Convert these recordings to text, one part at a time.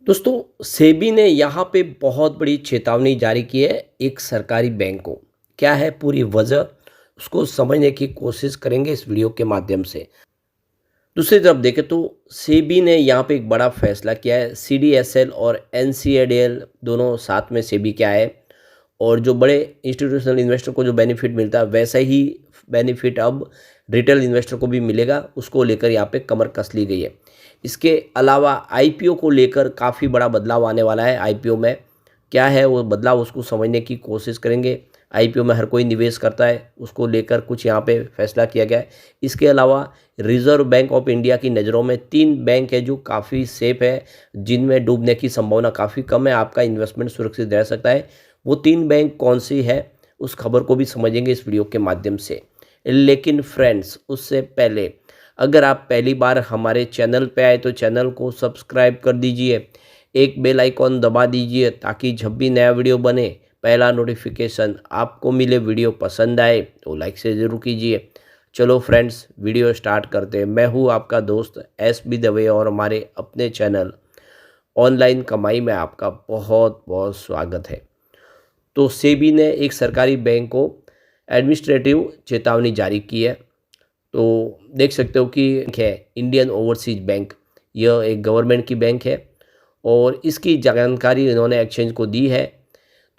दोस्तों, सेबी ने यहाँ पे बहुत बड़ी चेतावनी जारी की है एक सरकारी बैंक को। क्या है पूरी वजह, उसको समझने की कोशिश करेंगे इस वीडियो के माध्यम से। दूसरी तरफ देखें तो सेबी ने यहाँ पे एक बड़ा फैसला किया है। सीडीएसएल और एनसीएडीएल दोनों साथ में सेबी क्या है, और जो बड़े इंस्टीट्यूशनल इन्वेस्टर को जो बेनिफिट मिलता है वैसा ही बेनिफिट अब रिटेल इन्वेस्टर को भी मिलेगा, उसको लेकर यहाँ पे कमर कस ली गई है। इसके अलावा आईपीओ को लेकर काफ़ी बड़ा बदलाव आने वाला है। आईपीओ में क्या है वो बदलाव, उसको समझने की कोशिश करेंगे। आईपीओ में हर कोई निवेश करता है, उसको लेकर कुछ यहाँ पे फैसला किया गया है। इसके अलावा रिजर्व बैंक ऑफ इंडिया की नज़रों में 3 बैंक है जो काफ़ी सेफ है, जिनमें डूबने की संभावना काफ़ी कम है, आपका इन्वेस्टमेंट सुरक्षित रह सकता है। वो 3 बैंक कौन सी है, उस खबर को भी समझेंगे इस वीडियो के माध्यम से। लेकिन फ्रेंड्स, उससे पहले अगर आप पहली बार हमारे चैनल पे आए तो चैनल को सब्सक्राइब कर दीजिए, एक बेल आइकॉन दबा दीजिए ताकि जब भी नया वीडियो बने पहला नोटिफिकेशन आपको मिले। वीडियो पसंद आए तो लाइक से ज़रूर कीजिए। चलो फ्रेंड्स, वीडियो स्टार्ट करते हैं। मैं हूँ आपका दोस्त एस बी दवे और हमारे अपने चैनल ऑनलाइन कमाई में आपका बहुत बहुत स्वागत है। तो सेबी ने एक सरकारी बैंक को एडमिनिस्ट्रेटिव चेतावनी जारी की है। तो देख सकते हो कि है इंडियन ओवरसीज बैंक, यह एक गवर्नमेंट की बैंक है और इसकी जानकारी इन्होंने एक्सचेंज को दी है।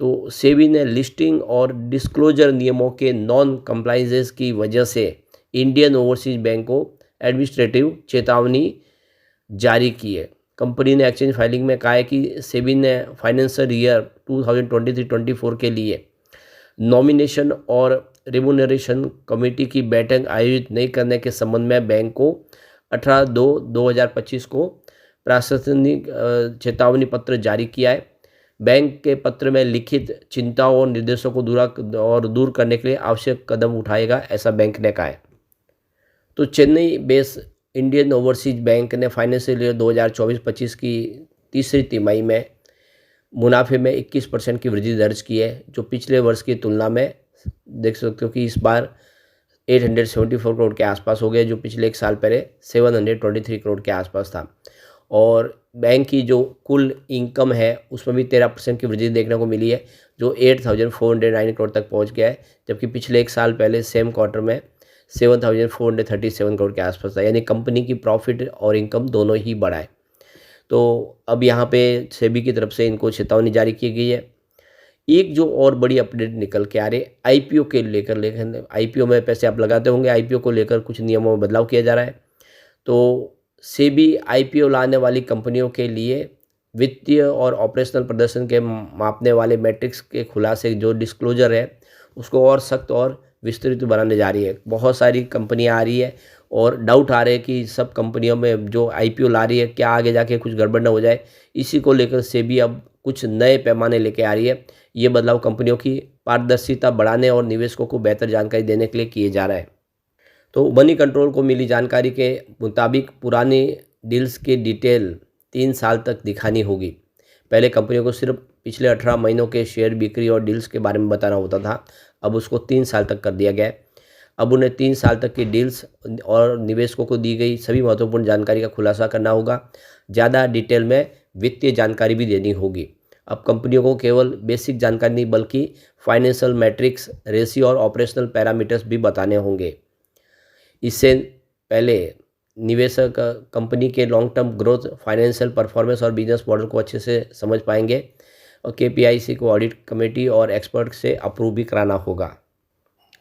तो सेबी ने लिस्टिंग और डिस्क्लोजर नियमों के नॉन कंप्लाइंसेस की वजह से इंडियन ओवरसीज बैंक को एडमिनिस्ट्रेटिव चेतावनी जारी की है। कंपनी ने एक्सचेंज फाइलिंग में कहा है कि सेबी ने फाइनेंशियल ईयर 2023-24 के लिए नॉमिनेशन और रिम्यूनरेशन कमेटी की बैठक आयोजित नहीं करने के संबंध में बैंक को 18/2/2025 को प्रशासनिक चेतावनी पत्र जारी किया है। बैंक के पत्र में लिखित चिंताओं और निर्देशों को दूर करने के लिए आवश्यक कदम उठाएगा, ऐसा बैंक ने कहा है। तो Chennai base Indian overseas bank ने फाइनेंशियल ईयर 2024-25 की तीसरी तिमाही में मुनाफे में 21% की वृद्धि दर्ज की है, जो पिछले वर्ष की तुलना में देख सकते हो कि इस बार 874 करोड़ के आसपास हो गया, जो पिछले एक साल पहले 723 करोड़ के आसपास था। और बैंक की जो कुल इनकम है उसमें भी 13% की वृद्धि देखने को मिली है, जो 8409 करोड़ तक पहुंच गया है, जबकि पिछले एक साल पहले सेम क्वार्टर में 7437 करोड़ के आसपास था। यानी कंपनी की प्रॉफिट और इनकम दोनों ही बढ़ा है। तो अब यहाँ पे सेबी की तरफ से इनको चेतावनी जारी की गई है। एक जो और बड़ी अपडेट निकल के आ रही है आईपीओ के लेकर, लेकिन आईपीओ में पैसे आप लगाते होंगे, आईपीओ को लेकर कुछ नियमों में बदलाव किया जा रहा है। तो सेबी आईपीओ लाने वाली कंपनियों के लिए वित्तीय और ऑपरेशनल प्रदर्शन के मापने वाले मैट्रिक्स के खुलासे जो डिस्क्लोजर है उसको और सख्त और विस्तृत बनाने जा रही है। बहुत सारी कंपनियां आ रही है और डाउट आ रहे हैं कि सब कंपनियों में जो आईपीओ ला रही है क्या आगे जाके कुछ गड़बड़ न हो जाए। इसी को लेकर सेबी अब कुछ नए पैमाने लेके आ रही है। ये बदलाव कंपनियों की पारदर्शिता बढ़ाने और निवेशकों को बेहतर जानकारी देने के लिए किए जा रहा है। तो मनी कंट्रोल को मिली जानकारी के मुताबिक पुरानी डील्स की डिटेल 3 साल तक दिखानी होगी। पहले कंपनियों को सिर्फ पिछले 18 महीनों के शेयर बिक्री और डील्स के बारे में बताना होता था, अब उसको 3 साल तक कर दिया गया है। अब उन्हें 3 साल तक की डील्स और निवेशकों को दी गई सभी महत्वपूर्ण जानकारी का खुलासा करना होगा। ज़्यादा डिटेल में वित्तीय जानकारी भी देनी होगी। अब कंपनियों को केवल बेसिक जानकारी नहीं बल्कि फाइनेंशियल मैट्रिक्स, रेशियो और ऑपरेशनल पैरामीटर्स भी बताने होंगे। इससे पहले निवेशक कंपनी के long term growth, financial performance और बिजनेस मॉडल को अच्छे से समझ पाएंगे और केपीआईसी को ऑडिट कमेटी और एक्सपर्ट से अप्रूव भी कराना होगा।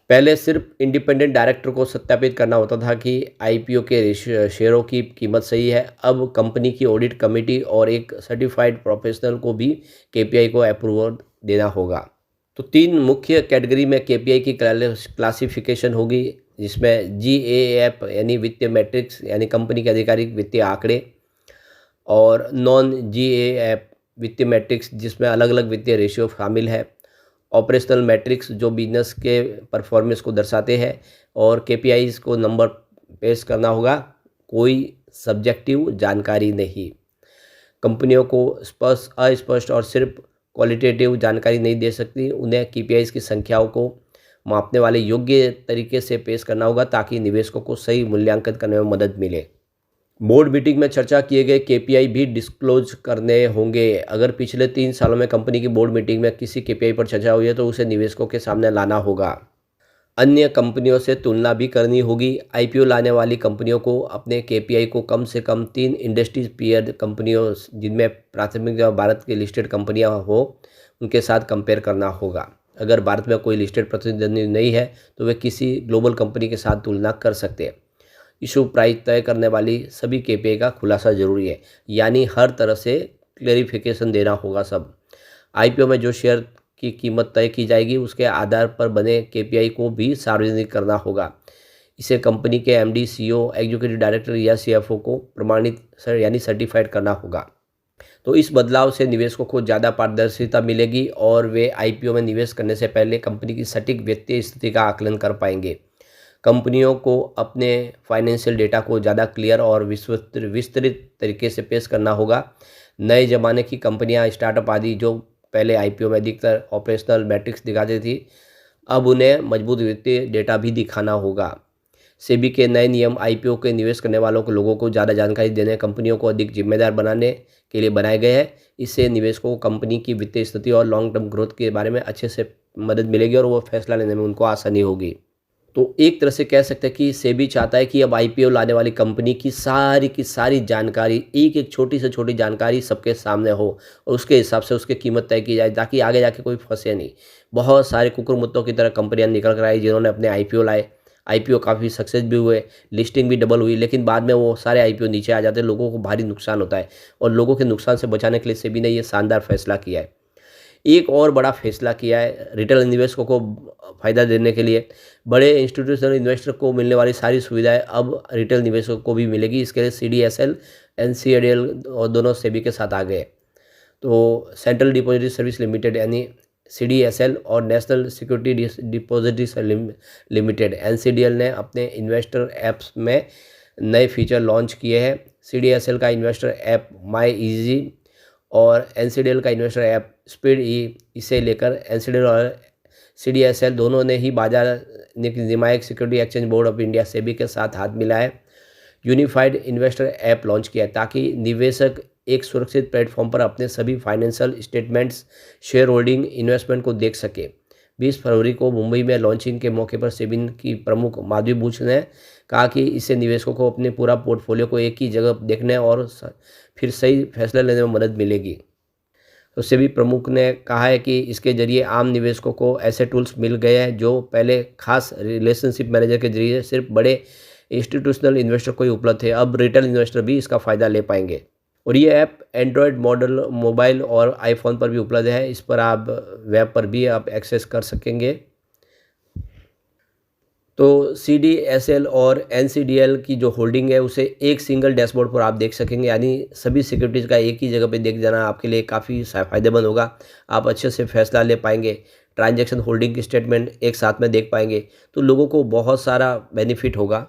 पहले सिर्फ इंडिपेंडेंट डायरेक्टर को सत्यापित करना होता था कि आईपीओ के शेयरों की कीमत सही है। अब कंपनी की ऑडिट कमेटी और एक सर्टिफाइड प्रोफेशनल को भी केपीआई को अप्रूवल देना होगा। तो 3 मुख्य कैटेगरी में केपीआई की क्लासिफिकेशन होगी, जिसमें जीएएफ यानी वित्तीय मैट्रिक्स यानी कंपनी के आधिकारिक वित्तीय आंकड़े, और नॉन जीएएफ वित्तीय मैट्रिक्स जिसमें अलग अलग वित्तीय रेशियो शामिल है, ऑपरेशनल मैट्रिक्स जो बिजनेस के परफॉर्मेंस को दर्शाते हैं, और केपीआईज को नंबर पेश करना होगा, कोई सब्जेक्टिव जानकारी नहीं। कंपनियों को अस्पष्ट और सिर्फ क्वालिटेटिव जानकारी नहीं दे सकती, उन्हें केपीआईज की संख्याओं को मापने वाले योग्य तरीके से पेश करना होगा ताकि निवेशकों को सही मूल्यांकन करने में मदद मिले। बोर्ड मीटिंग में चर्चा किए गए केपीआई भी डिस्क्लोज करने होंगे। अगर पिछले 3 सालों में कंपनी की बोर्ड मीटिंग में किसी केपीआई पर चर्चा हुई है तो उसे निवेशकों के सामने लाना होगा। अन्य कंपनियों से तुलना भी करनी होगी। आईपीओ लाने वाली कंपनियों को अपने केपीआई को कम से कम 3 इंडस्ट्री पीयर कंपनियों जिनमें प्राथमिक भारत की लिस्टेड कंपनियां हो उनके साथ कंपेयर करना होगा। अगर भारत में कोई लिस्टेड प्रतिद्वंदी नहीं है तो वे किसी ग्लोबल कंपनी के साथ तुलना कर सकते हैं। इशू प्राइस तय करने वाली सभी केपीआई का खुलासा जरूरी है, यानी हर तरह से क्लेरिफिकेशन देना होगा सब। आईपीओ में जो शेयर की कीमत तय की जाएगी उसके आधार पर बने केपीआई को भी सार्वजनिक करना होगा। इसे कंपनी के एमडी, सीईओ, एग्जीक्यूटिव डायरेक्टर या सीएफओ को प्रमाणित यानी सर्टिफाइड करना होगा। तो इस बदलाव से निवेशकों को ज़्यादा पारदर्शिता मिलेगी और वे आईपीओ में निवेश करने से पहले कंपनी की सटीक वित्तीय स्थिति का आकलन कर पाएंगे। कंपनियों को अपने फाइनेंशियल डेटा को ज़्यादा क्लियर और विस्तृत तरीके से पेश करना होगा। नए ज़माने की कंपनियां, स्टार्टअप आदि जो पहले आईपीओ में अधिकतर ऑपरेशनल मैट्रिक्स दिखाती थी, अब उन्हें मजबूत वित्तीय डेटा भी दिखाना होगा। सेबी के नए नियम आईपीओ के निवेश करने वालों को लोगों को ज़्यादा जानकारी देने, कंपनियों को अधिक जिम्मेदार बनाने के लिए बनाए गए हैं। इससे निवेशकों को कंपनी की वित्तीय स्थिति और लॉन्ग टर्म ग्रोथ के बारे में अच्छे से मदद मिलेगी और वो फैसला लेने में उनको आसानी होगी। तो एक तरह से कह सकते हैं कि सेबी चाहता है कि अब आईपीओ लाने वाली कंपनी की सारी जानकारी, एक एक छोटी से छोटी जानकारी सबके सामने हो और उसके हिसाब से उसकी कीमत तय की जाए ताकि आगे जाके कोई फंसे नहीं। बहुत सारे कुकुर मुत्तों की तरह कंपनियां निकल कर आई जिन्होंने अपने आईपीओ लाए, आईपीओ काफ़ी सक्सेस भी हुए, लिस्टिंग भी डबल हुई, लेकिन बाद में वो सारे आईपीओ नीचे आ जाते हैं, लोगों को भारी नुकसान होता है। और लोगों के नुकसान से बचाने के लिए सेबी ने ये शानदार फैसला किया है। एक और बड़ा फैसला किया है रिटेल निवेशकों को फ़ायदा देने के लिए। बड़े इंस्टीट्यूशनल इन्वेस्टर को मिलने वाली सारी सुविधाएं अब रिटेल निवेशकों को भी मिलेगी। इसके लिए सीडीएसएल, एनसीडीएल और दोनों सेबी के साथ आ गए। तो सेंट्रल डिपॉजिटरी सर्विस लिमिटेड यानी सीडीएसएल और नेशनल सिक्योरिटी डिपॉजिटरी लिमिटेड एनसीडीएल ने अपने इन्वेस्टर ऐप्स में नए फीचर लॉन्च किए हैं। सीडीएसएल का इन्वेस्टर ऐप माई इजी और एनसीडीएल का इन्वेस्टर ऐप स्पीड ई, इसे लेकर एनसीडीएल और सीडीएसएल दोनों ने ही बाजार नियामक security exchange board of India SEBI के साथ हाथ मिलाए यूनिफाइड इन्वेस्टर ऐप लॉन्च किया ताकि निवेशक एक सुरक्षित प्लेटफॉर्म पर अपने सभी financial statements, share holding, investment को देख सके। 20 फरवरी को मुंबई में लॉन्चिंग के मौके पर सेबी की प्रमुख माधवी बुच ने कहा कि इससे निवेशकों को अपने पूरा पोर्टफोलियो को एक ही जगह देखने और फिर सही फैसला लेने में मदद मिलेगी। तो सेबी प्रमुख ने कहा है कि इसके जरिए आम निवेशकों को ऐसे टूल्स मिल गए हैं जो पहले खास रिलेशनशिप मैनेजर के जरिए सिर्फ बड़े इंस्टीट्यूशनल इन्वेस्टर को ही उपलब्ध थे। अब रिटेल इन्वेस्टर भी इसका फ़ायदा ले पाएंगे। और ये ऐप एंड्रॉयड मॉडल, मोबाइल और आईफोन पर भी उपलब्ध है। इस पर आप वेब पर भी आप एक्सेस कर सकेंगे। तो सीडीएसएल और एनसीडीएल की जो होल्डिंग है उसे एक सिंगल डैशबोर्ड पर आप देख सकेंगे, यानी सभी सिक्योरिटीज़ का एक ही जगह पे देख जाना आपके लिए काफ़ी फ़ायदेमंद होगा। आप अच्छे से फैसला ले पाएंगे, ट्रांजैक्शन होल्डिंग की स्टेटमेंट एक साथ में देख पाएंगे, तो लोगों को बहुत सारा बेनिफिट होगा।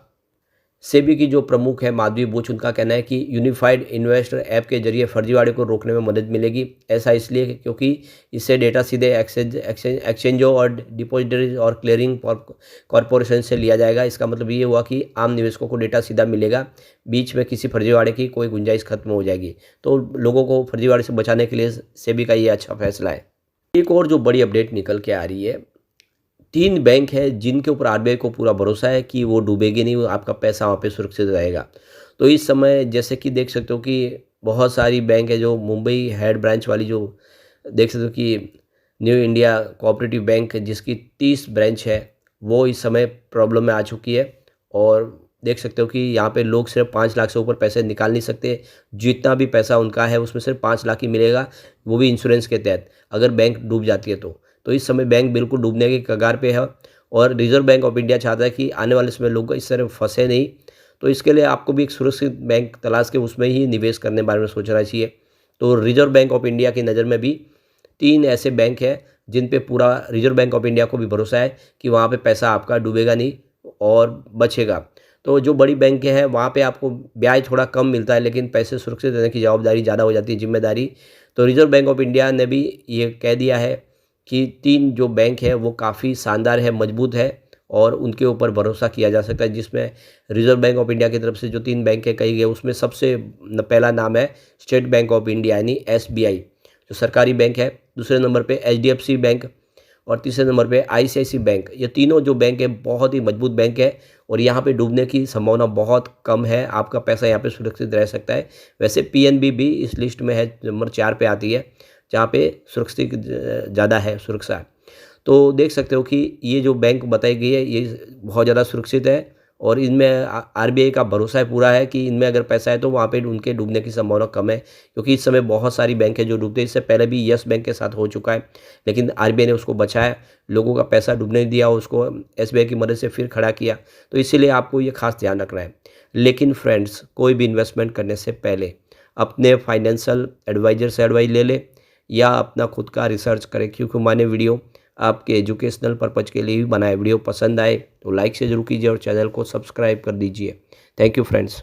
सेबी की जो प्रमुख है माधवी बुच, उनका कहना है कि यूनिफाइड इन्वेस्टर ऐप के जरिए फर्जीवाड़े को रोकने में मदद मिलेगी। ऐसा इसलिए क्योंकि इससे डेटा सीधे एक्सचेंजों और डिपॉजिटरी और क्लियरिंग कॉरपोरेशन से लिया जाएगा। इसका मतलब ये हुआ कि आम निवेशकों को डेटा सीधा मिलेगा, बीच में किसी फर्जीवाड़े की कोई गुंजाइश खत्म हो जाएगी। तो लोगों को फर्जीवाड़े से बचाने के लिए सेबी का ये अच्छा फैसला है। एक और जो बड़ी अपडेट निकल के आ रही है, 3 बैंक है जिनके ऊपर आरबीआई को पूरा भरोसा है कि वो डूबेगी नहीं, वो आपका पैसा वहाँ पे सुरक्षित रहेगा। तो इस समय जैसे कि देख सकते हो कि बहुत सारी बैंक है जो मुंबई हेड ब्रांच वाली, जो देख सकते हो कि न्यू इंडिया कोऑपरेटिव बैंक जिसकी 30 ब्रांच है, वो इस समय प्रॉब्लम में आ चुकी है। और देख सकते हो कि यहाँ पे लोग सिर्फ 5 लाख से ऊपर पैसे निकाल नहीं सकते। जितना भी पैसा उनका है उसमें सिर्फ 5 लाख ही मिलेगा, वो भी इंश्योरेंस के तहत, अगर बैंक डूब जाती है तो इस समय बैंक बिल्कुल डूबने की कगार पे है। और रिजर्व बैंक ऑफ इंडिया चाहता है कि आने वाले समय लोग इस तरह फंसे नहीं। तो इसके लिए आपको भी एक सुरक्षित बैंक तलाश के उसमें ही निवेश करने के बारे में सोचना चाहिए। तो रिजर्व बैंक ऑफ इंडिया की नज़र में भी 3 ऐसे बैंक हैं जिन पे पूरा रिजर्व बैंक ऑफ इंडिया को भी भरोसा है कि वहाँ पे पैसा आपका डूबेगा नहीं और बचेगा। तो जो बड़ी बैंक हैं वहाँ पे आपको ब्याज थोड़ा कम मिलता है, लेकिन पैसे सुरक्षित रहने की जवाबदारी ज़्यादा हो जाती है, जिम्मेदारी। तो रिजर्व बैंक ऑफ इंडिया ने भी ये कह दिया है कि 3 जो बैंक है वो काफ़ी शानदार है, मजबूत है और उनके ऊपर भरोसा किया जा सकता है, जिसमें रिजर्व बैंक ऑफ इंडिया की तरफ से जो 3 बैंकें कही गई उसमें सबसे पहला नाम है स्टेट बैंक ऑफ इंडिया यानी SBI जो सरकारी बैंक है। दूसरे नंबर पे HDFC बैंक और तीसरे नंबर पे ICICI बैंक। ये तीनों जो बैंक है बहुत ही मजबूत बैंक है और यहाँ पे डूबने की संभावना बहुत कम है, आपका पैसा यहाँ पे सुरक्षित रह सकता है। वैसे PNB भी इस लिस्ट में है, नंबर 4 पे आती है, जहाँ पे सुरक्षित ज़्यादा है, सुरक्षा है। तो देख सकते हो कि ये जो बैंक बताई गई है ये बहुत ज़्यादा सुरक्षित है और इनमें RBI का भरोसा है पूरा है कि इनमें अगर पैसा है तो वहाँ पे उनके डूबने की संभावना कम है, क्योंकि इस समय बहुत सारी बैंक है जो डूबते हैं। इससे पहले भी यस बैंक के साथ हो चुका है, लेकिन RBI ने उसको बचाया, लोगों का पैसा डूबने नहीं दिया, उसको SBI की मदद से फिर खड़ा किया। तो इसीलिए आपको ये खास ध्यान रखना है। लेकिन फ्रेंड्स, कोई भी इन्वेस्टमेंट करने से पहले अपने फाइनेंशियल एडवाइज़र से एडवाइस ले ले या अपना खुद का रिसर्च करें, क्योंकि मैंने वीडियो आपके एजुकेशनल पर्पज़ के लिए भी बनाया। वीडियो पसंद आए तो लाइक से ज़रूर कीजिए और चैनल को सब्सक्राइब कर दीजिए। Thank you friends.